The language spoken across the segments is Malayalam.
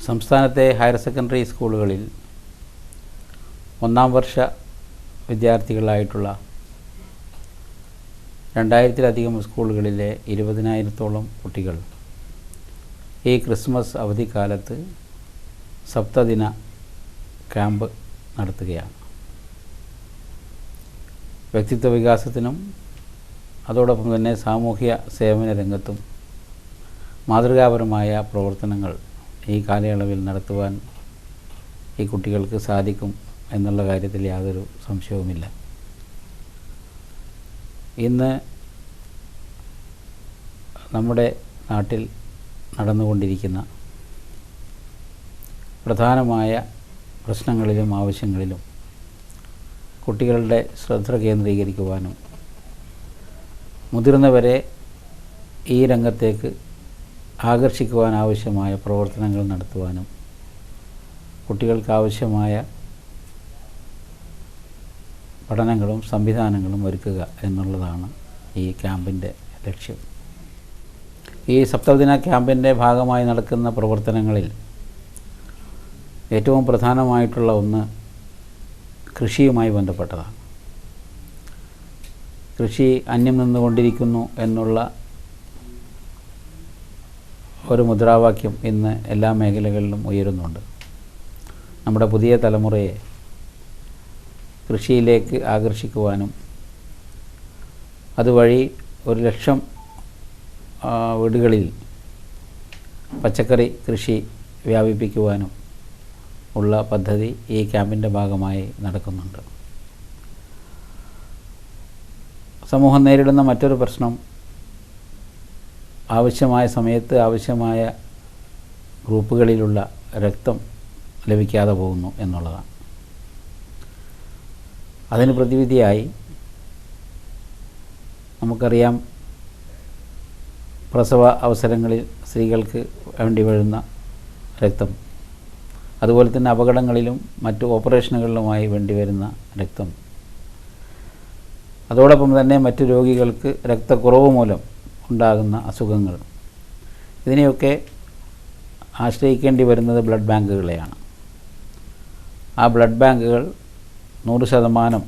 സംസ്ഥാനത്തെ ഹയർ സെക്കൻഡറി സ്കൂളുകളിൽ ഒന്നാം വർഷ വിദ്യാർത്ഥികളായിട്ടുള്ള 2000-ലധികം സ്കൂളുകളിലെ 20,000-ഓളം കുട്ടികൾ ഈ ക്രിസ്മസ് അവധിക്കാലത്ത് സപ്തദിന ക്യാമ്പ് നടത്തുകയാണ്. വ്യക്തിത്വ വികാസത്തിനും അതോടൊപ്പം തന്നെ സാമൂഹ്യ സേവന രംഗത്തും മാതൃകാപരമായ പ്രവർത്തനങ്ങൾ ഈ കാലയളവിൽ നടത്തുവാൻ ഈ കുട്ടികൾക്ക് സാധിക്കും എന്നുള്ള കാര്യത്തിൽ യാതൊരു സംശയവുമില്ല. ഇന്ന് നമ്മുടെ നാട്ടിൽ നടന്നുകൊണ്ടിരിക്കുന്ന പ്രധാനമായ പ്രശ്നങ്ങളിലും ആവശ്യങ്ങളിലും കുട്ടികളുടെ ശ്രദ്ധ കേന്ദ്രീകരിക്കുവാനും മുതിർന്നവരെ ഈ രംഗത്തേക്ക് ആകർഷിക്കുവാൻ ആവശ്യമായ പ്രവർത്തനങ്ങൾ നടത്തുവാനും കുട്ടികൾക്കാവശ്യമായ പഠനങ്ങളും സംവിധാനങ്ങളും ഒരുക്കുക എന്നുള്ളതാണ് ഈ ക്യാമ്പിൻ്റെ ലക്ഷ്യം. ഈ സപ്തദിന ക്യാമ്പിൻ്റെ ഭാഗമായി നടക്കുന്ന പ്രവർത്തനങ്ങളിൽ ഏറ്റവും പ്രധാനമായിട്ടുള്ള ഒന്ന് കൃഷിയുമായി ബന്ധപ്പെട്ടതാണ്. കൃഷി അന്യം നിന്നുകൊണ്ടിരിക്കുന്നു എന്നുള്ള ഒരു മുദ്രാവാക്യം ഇന്ന് എല്ലാ മേഖലകളിലും ഉയരുന്നുണ്ട്. നമ്മുടെ പുതിയ തലമുറയെ കൃഷിയിലേക്ക് ആകർഷിക്കുവാനും അതുവഴി 1,00,000 വീടുകളിൽ പച്ചക്കറി കൃഷി വ്യാപിപ്പിക്കുവാനും ഉള്ള പദ്ധതി ഈ ക്യാമ്പിൻ്റെ ഭാഗമായി നടക്കുന്നുണ്ട്. സമൂഹം നേരിടുന്ന മറ്റൊരു പ്രശ്നം ആവശ്യമായ സമയത്ത് ആവശ്യമായ ഗ്രൂപ്പുകളിലുള്ള രക്തം ലഭിക്കാതെ പോകുന്നു എന്നുള്ളതാണ്. അതിന് പ്രതിവിധിയായി നമുക്കറിയാം, പ്രസവ അവസരങ്ങളിൽ സ്ത്രീകൾക്ക് വേണ്ടി വരുന്ന രക്തം, അതുപോലെ തന്നെ അപകടങ്ങളിലും മറ്റു ഓപ്പറേഷനുകളിലുമായി വേണ്ടിവരുന്ന രക്തം, അതോടൊപ്പം തന്നെ മറ്റു രോഗികൾക്ക് രക്തക്കുറവ് മൂലം ഉണ്ടാകുന്ന അസുഖങ്ങൾ, ഇതിനെയൊക്കെ ആശ്രയിക്കേണ്ടി വരുന്നത് ബ്ലഡ് ബാങ്കുകളെയാണ്. ആ ബ്ലഡ് ബാങ്കുകൾ 100%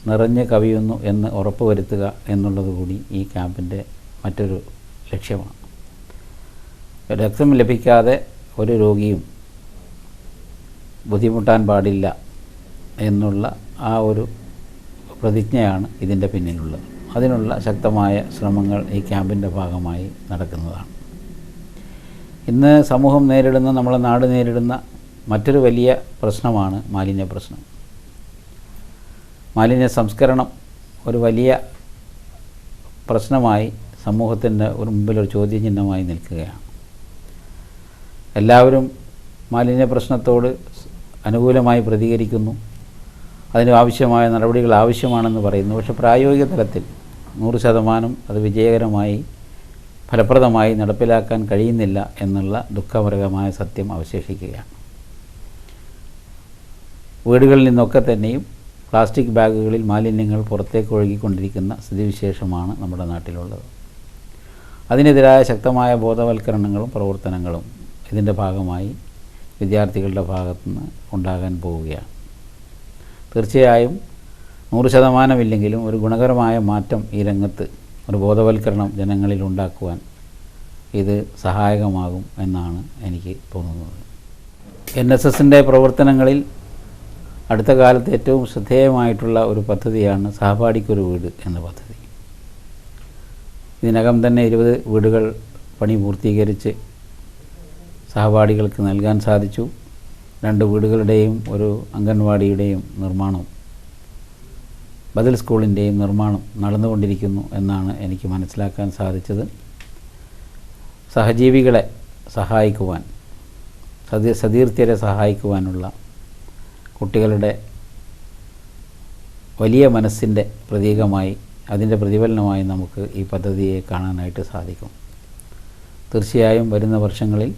നിറഞ്ഞ് കവിയുന്നു എന്ന് ഉറപ്പുവരുത്തുക എന്നുള്ളത് കൂടി ഈ ക്യാമ്പിൻ്റെ മറ്റൊരു ലക്ഷ്യമാണ്. രക്തം ലഭിക്കാതെ ഒരു രോഗിയും ബുദ്ധിമുട്ടാൻ പാടില്ല എന്നുള്ള ആ ഒരു പ്രതിജ്ഞയാണ് ഇതിൻ്റെ പിന്നിലുള്ളത്. അതിനുള്ള ശക്തമായ ശ്രമങ്ങൾ ഈ ക്യാമ്പിൻ്റെ ഭാഗമായി നടക്കുന്നതാണ്. ഇന്ന് സമൂഹം നേരിടുന്ന, നമ്മളെ നാട് നേരിടുന്ന മറ്റൊരു വലിയ പ്രശ്നമാണ് മാലിന്യ പ്രശ്നം. മാലിന്യ സംസ്കരണം ഒരു വലിയ പ്രശ്നമായി സമൂഹത്തിൻ്റെ മുമ്പിലൊരു ചോദ്യചിഹ്നമായി നിൽക്കുകയാണ്. എല്ലാവരും മാലിന്യ പ്രശ്നത്തോട് അനുകൂലമായി പ്രതികരിക്കുന്നു, അതിന് ആവശ്യമായ നടപടികൾ ആവശ്യമാണെന്ന് പറയുന്നു. പക്ഷേ പ്രായോഗിക തലത്തിൽ 100% അത് വിജയകരമായി ഫലപ്രദമായി നടപ്പിലാക്കാൻ കഴിയുന്നില്ല എന്നുള്ള ദുഃഖകരമായ സത്യം അവശേഷിക്കുകയാണ്. വീടുകളിൽ നിന്നൊക്കെ തന്നെയും പ്ലാസ്റ്റിക് ബാഗുകളിൽ മാലിന്യങ്ങൾ പുറത്തേക്ക് ഒഴുകിക്കൊണ്ടിരിക്കുന്ന സ്ഥിതിവിശേഷമാണ് നമ്മുടെ നാട്ടിലുള്ളത്. അതിനെതിരായ ശക്തമായ ബോധവൽക്കരണങ്ങളും പ്രവർത്തനങ്ങളും ഇതിൻ്റെ ഭാഗമായി വിദ്യാർത്ഥികളുടെ ഭാഗത്തുനിന്ന് ഉണ്ടാകാൻ പോവുകയാണ്. തീർച്ചയായും 100% ഇല്ലെങ്കിലും ഒരു ഗുണകരമായ മാറ്റം ഈ രംഗത്ത്, ഒരു ബോധവൽക്കരണം ജനങ്ങളിൽ ഉണ്ടാക്കുവാൻ ഇത് സഹായകമാകും എന്നാണ് എനിക്ക് തോന്നുന്നത്. NSSൻ്റെ പ്രവർത്തനങ്ങളിൽ അടുത്ത കാലത്ത് ഏറ്റവും ശ്രദ്ധേയമായിട്ടുള്ള ഒരു പദ്ധതിയാണ് സഹപാഠിക്കൊരു വീട് എന്ന പദ്ധതി. ഇതിനകം തന്നെ 20 വീടുകൾ പണി പൂർത്തീകരിച്ച് സഹപാഠികൾക്ക് നൽകാൻ സാധിച്ചു. 2 വീടുകളുടെയും ഒരു അംഗൻവാടിയുടെയും നിർമ്മാണം, ബദൽ സ്കൂളിൻ്റെയും നിർമ്മാണം നടന്നുകൊണ്ടിരിക്കുന്നു എന്നാണ് എനിക്ക് മനസ്സിലാക്കാൻ സാധിച്ചത്. സഹജീവികളെ സഹായിക്കുവാൻ, സതീർത്ഥ്യരെ സഹായിക്കുവാനുള്ള കുട്ടികളുടെ വലിയ മനസ്സിൻ്റെ പ്രതീകമായി, അതിൻ്റെ പ്രതിഫലനമായി നമുക്ക് ഈ പദ്ധതിയെ കാണാനായിട്ട് സാധിക്കും. തീർച്ചയായും വരുന്ന വർഷങ്ങളിൽ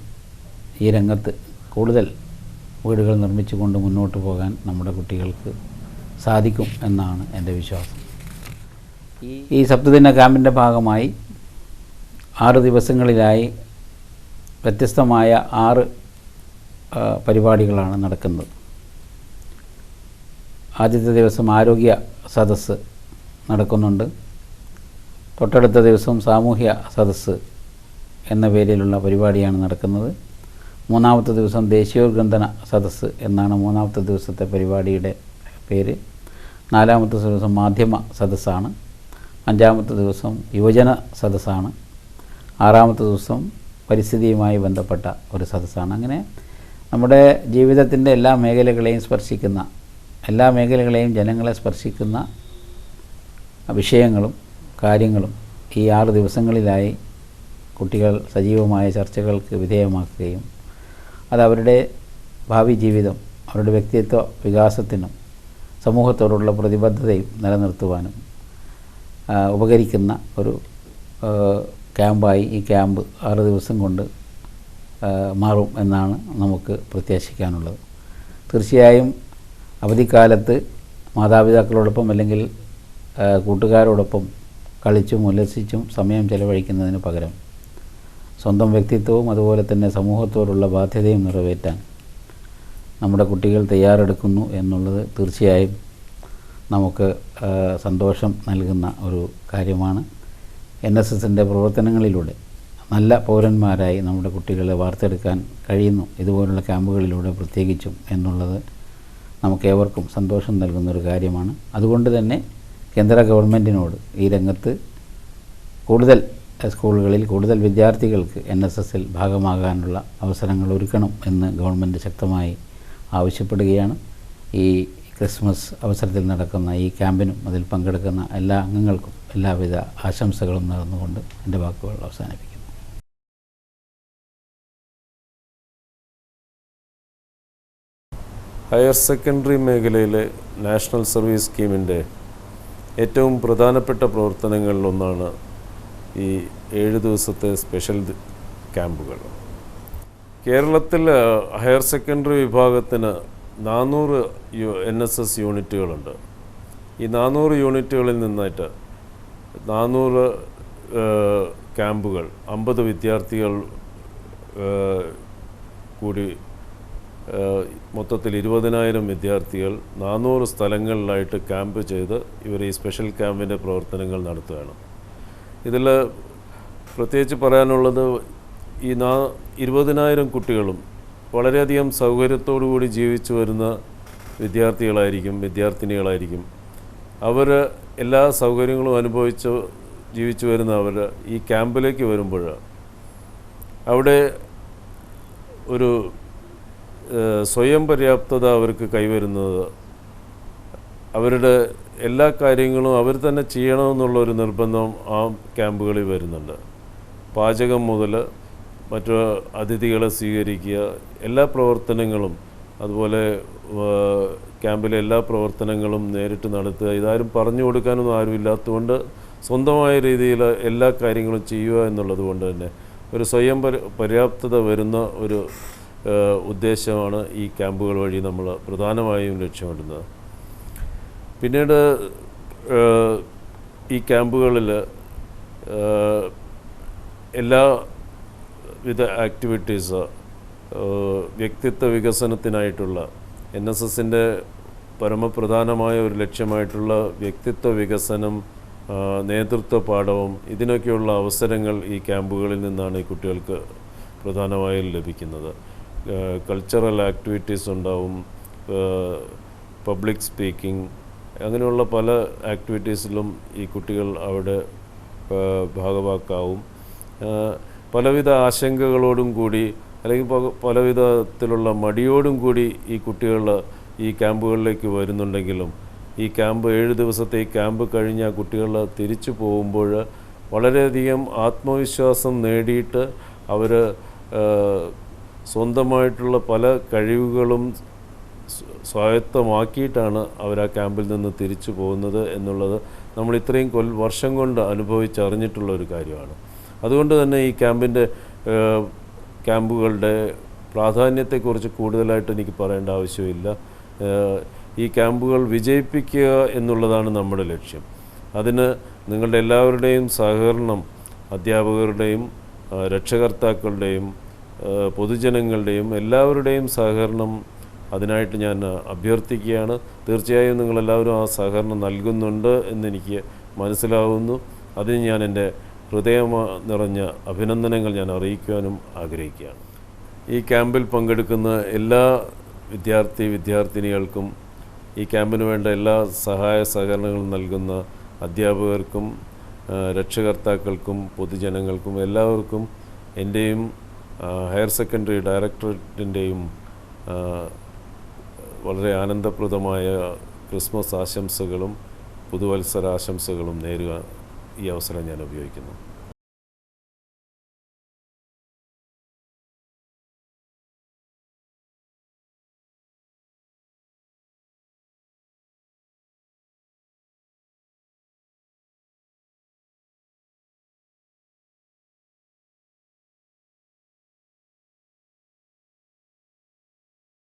ഈ രംഗത്ത് കൂടുതൽ വീടുകൾ നിർമ്മിച്ചുകൊണ്ട് മുന്നോട്ട് പോകാൻ നമ്മുടെ കുട്ടികൾക്ക് സാധിക്കും എന്നാണ് എൻ്റെ വിശ്വാസം. ഈ സപ്തദിന ക്യാമ്പിൻ്റെ ഭാഗമായി 6 ദിവസങ്ങളിലായി വ്യത്യസ്തമായ 6 പരിപാടികളാണ് നടക്കുന്നത്. ആദ്യത്തെ ദിവസം ആരോഗ്യ സദസ്സ് നടക്കുന്നുണ്ട്. തൊട്ടടുത്ത ദിവസം സാമൂഹ്യ സദസ്സ് എന്ന പേരിലുള്ള പരിപാടിയാണ് നടക്കുന്നത്. മൂന്നാമത്തെ ദിവസം ദേശീയോദ്ഗ്രന്ഥന സദസ്സ് എന്നാണ് മൂന്നാമത്തെ ദിവസത്തെ പരിപാടിയുടെ പേര്. നാലാമത്തെ ദിവസം മാധ്യമ സദസ്സാണ്. അഞ്ചാമത്തെ ദിവസം യുവജന സദസ്സാണ്. ആറാമത്തെ ദിവസം പരിസ്ഥിതിയുമായി ബന്ധപ്പെട്ട ഒരു സദസ്സാണ്. അങ്ങനെ നമ്മുടെ ജീവിതത്തിൻ്റെ എല്ലാ മേഖലകളെയും സ്പർശിക്കുന്ന, എല്ലാ മേഖലകളെയും ജനങ്ങളെ സ്പർശിക്കുന്ന വിഷയങ്ങളും കാര്യങ്ങളും ഈ 6 ദിവസങ്ങളിലായി കുട്ടികൾ സജീവമായ ചർച്ചകൾക്ക് വിധേയമാക്കുകയും അത് അവരുടെ ഭാവി ജീവിതം, അവരുടെ വ്യക്തിത്വ വികാസത്തിനും സമൂഹത്തോടുള്ള പ്രതിബദ്ധതയും നിലനിർത്തുവാനും ഉപകരിക്കുന്ന ഒരു ക്യാമ്പായി ഈ ക്യാമ്പ് 6 ദിവസം കൊണ്ട് മാറും എന്നാണ് നമുക്ക് പ്രത്യാശിക്കാനുള്ളത്. തീർച്ചയായും അവധിക്കാലത്ത് മാതാപിതാക്കളോടൊപ്പം അല്ലെങ്കിൽ കൂട്ടുകാരോടൊപ്പം കളിച്ചും ഉല്ലസിച്ചും സമയം ചെലവഴിക്കുന്നതിന് പകരം സ്വന്തം വ്യക്തിത്വവും അതുപോലെ തന്നെ സമൂഹത്തോടുള്ള ബാധ്യതയും നിറവേറ്റാൻ നമ്മുടെ കുട്ടികൾ തയ്യാറെടുക്കുന്നു എന്നുള്ളത് തീർച്ചയായും നമുക്ക് സന്തോഷം നൽകുന്ന ഒരു കാര്യമാണ്. NSSൻ്റെ പ്രവർത്തനങ്ങളിലൂടെ നല്ല പൗരന്മാരായി നമ്മുടെ കുട്ടികളെ വാർത്തെടുക്കാൻ കഴിയുന്നു ഇതുപോലുള്ള ക്യാമ്പുകളിലൂടെ പ്രത്യേകിച്ചും എന്നുള്ളത് നമുക്കേവർക്കും സന്തോഷം നൽകുന്നൊരു കാര്യമാണ്. അതുകൊണ്ട് തന്നെ കേന്ദ്ര ഗവൺമെൻറ്റിനോട് ഈ രംഗത്ത് കൂടുതൽ സ്കൂളുകളിൽ കൂടുതൽ വിദ്യാർത്ഥികൾക്ക് NSSൽ ഭാഗമാകാനുള്ള അവസരങ്ങൾ ഒരുക്കണം എന്ന് ഗവൺമെൻറ് ശക്തമായി ആവശ്യപ്പെടുകയാണ്. ഈ ക്രിസ്മസ് അവസരത്തിൽ നടക്കുന്ന ഈ ക്യാമ്പിനും അതിൽ പങ്കെടുക്കുന്ന എല്ലാ അംഗങ്ങൾക്കും എല്ലാവിധ ആശംസകളും നേർന്നുകൊണ്ട് എൻ്റെ വാക്കുകൾ അവസാനിപ്പിക്കുന്നു. ഹയർ സെക്കൻഡറി മേഖലയിലെ നാഷണൽ സർവീസ് സ്കീമിൻ്റെ ഏറ്റവും പ്രധാനപ്പെട്ട പ്രവർത്തനങ്ങളിലൊന്നാണ് ഈ 7 ദിവസത്തെ സ്പെഷ്യൽ ക്യാമ്പുകൾ. കേരളത്തിൽ ഹയർ സെക്കൻഡറി വിഭാഗത്തിന് 400 NSS യൂണിറ്റുകളുണ്ട്. ഈ 400 യൂണിറ്റുകളിൽ നിന്നായിട്ട് 400 ക്യാമ്പുകൾ, 50 വിദ്യാർത്ഥികൾ കൂടി മൊത്തത്തിൽ 20,000 വിദ്യാർത്ഥികൾ 400 സ്ഥലങ്ങളിലായിട്ട് ക്യാമ്പ് ചെയ്ത് ഇവർ ഈ സ്പെഷ്യൽ ക്യാമ്പിൻ്റെ പ്രവർത്തനങ്ങൾ നടത്തുകയാണ്. ഇതിൽ പ്രത്യേകിച്ച് പറയാനുള്ളത് ഈ 20,000 കുട്ടികളും വളരെയധികം സൗകര്യത്തോടു കൂടി ജീവിച്ചു വരുന്ന വിദ്യാർത്ഥിനികളായിരിക്കും. അവർ എല്ലാ സൗകര്യങ്ങളും അനുഭവിച്ച് ജീവിച്ചു വരുന്ന അവർ ഈ ക്യാമ്പിലേക്ക് വരുമ്പോൾ അവിടെ ഒരു സ്വയം പര്യാപ്തത അവർക്ക് കൈവരുന്നത്, അവരുടെ എല്ലാ കാര്യങ്ങളും അവർ തന്നെ ചെയ്യണമെന്നുള്ളൊരു നിർബന്ധം ആ ക്യാമ്പുകളിൽ വരുന്നുണ്ട്. പാചകം മുതൽ മറ്റു അതിഥികളെ സ്വീകരിക്കുക, എല്ലാ പ്രവർത്തനങ്ങളും, അതുപോലെ ക്യാമ്പിലെ എല്ലാ പ്രവർത്തനങ്ങളും നേരിട്ട് നടത്തുക. ഇതാരും പറഞ്ഞു കൊടുക്കാനൊന്നും ആരുമില്ലാത്തതുകൊണ്ട് സ്വന്തമായ രീതിയിൽ എല്ലാ കാര്യങ്ങളും ചെയ്യുക എന്നുള്ളത് കൊണ്ട് തന്നെ ഒരു സ്വയം പര്യാപ്തത വരുന്ന ഒരു ഉദ്ദേശമാണ് ഈ ക്യാമ്പുകൾ വഴി നമ്മൾ പ്രധാനമായും ലക്ഷ്യമിടുന്നത്. പിന്നീട് ഈ ക്യാമ്പുകളിൽ എല്ലാവിധ ആക്ടിവിറ്റീസ്, വ്യക്തിത്വ വികസനത്തിനായിട്ടുള്ള NSSൻ്റെ പരമപ്രധാനമായ ഒരു ലക്ഷ്യമായിട്ടുള്ള വ്യക്തിത്വ വികസനം, നേതൃത്വ പാഠവും, ഇതിനൊക്കെയുള്ള അവസരങ്ങൾ ഈ ക്യാമ്പുകളിൽ നിന്നാണ് ഈ കുട്ടികൾക്ക് പ്രധാനമായും ലഭിക്കുന്നത്. കൾച്ചറൽ ആക്ടിവിറ്റീസ് ഉണ്ടാവും, പബ്ലിക് സ്പീക്കിംഗ്, അങ്ങനെയുള്ള പല ആക്ടിവിറ്റീസിലും ഈ കുട്ടികൾ അവിടെ ഭാഗവാക്കാവും. പലവിധ ആശങ്കകളോടും കൂടി അല്ലെങ്കിൽ പലവിധത്തിലുള്ള മടിയോടും കൂടി ഈ കുട്ടികൾ ഈ ക്യാമ്പുകളിലേക്ക് വരുന്നുണ്ടെങ്കിലും ഈ ക്യാമ്പ് 7 ദിവസത്തെ ഈ ക്യാമ്പ് കഴിഞ്ഞ് ആ കുട്ടികൾ തിരിച്ചു പോകുമ്പോൾ വളരെയധികം ആത്മവിശ്വാസം നേടിയിട്ട് അവർ സ്വന്തമായിട്ടുള്ള പല കഴിവുകളും സ്വായത്തമാക്കിയിട്ടാണ് അവർ ആ ക്യാമ്പിൽ നിന്ന് തിരിച്ചു പോകുന്നത് എന്നുള്ളത് നമ്മൾ ഇത്രയും വർഷം കൊണ്ട് അനുഭവിച്ചറിഞ്ഞിട്ടുള്ള ഒരു കാര്യമാണ്. അതുകൊണ്ട് തന്നെ ഈ ക്യാമ്പുകളുടെ പ്രാധാന്യത്തെക്കുറിച്ച് കൂടുതലായിട്ട് എനിക്ക് പറയേണ്ട ആവശ്യമില്ല. ഈ ക്യാമ്പുകൾ വിജയിപ്പിക്കുക എന്നുള്ളതാണ് നമ്മുടെ ലക്ഷ്യം. അതിന് നിങ്ങളുടെ എല്ലാവരുടെയും സഹകരണം, അധ്യാപകരുടെയും രക്ഷകർത്താക്കളുടെയും പൊതുജനങ്ങളുടെയും എല്ലാവരുടെയും സഹകരണം അതിനായിട്ട് ഞാൻ അഭ്യർത്ഥിക്കുകയാണ്. തീർച്ചയായും നിങ്ങളെല്ലാവരും ആ സഹകരണം നൽകുന്നുണ്ട് എന്നെനിക്ക് മനസ്സിലാവുന്നു. അതിന് ഞാൻ എൻ്റെ ഹൃദയം നിറഞ്ഞ അഭിനന്ദനങ്ങൾ ഞാൻ അറിയിക്കുവാനും ആഗ്രഹിക്കുകയാണ്. ഈ ക്യാമ്പിൽ പങ്കെടുക്കുന്ന എല്ലാ വിദ്യാർത്ഥിനികൾക്കും ഈ ക്യാമ്പിന് വേണ്ട എല്ലാ സഹായ സഹകരണങ്ങളും നൽകുന്ന അധ്യാപകർക്കും രക്ഷകർത്താക്കൾക്കും പൊതുജനങ്ങൾക്കും എല്ലാവർക്കും എൻ്റെയും ഹയർ സെക്കൻഡറി ഡയറക്ടറേറ്റിൻ്റെയും വളരെ ആനന്ദപ്രദമായ ക്രിസ്മസ് ആശംസകളും പുതുവത്സരാശംസകളും നേരുക ഈ അവസരം ഞാൻ ഉപയോഗിക്കുന്നു.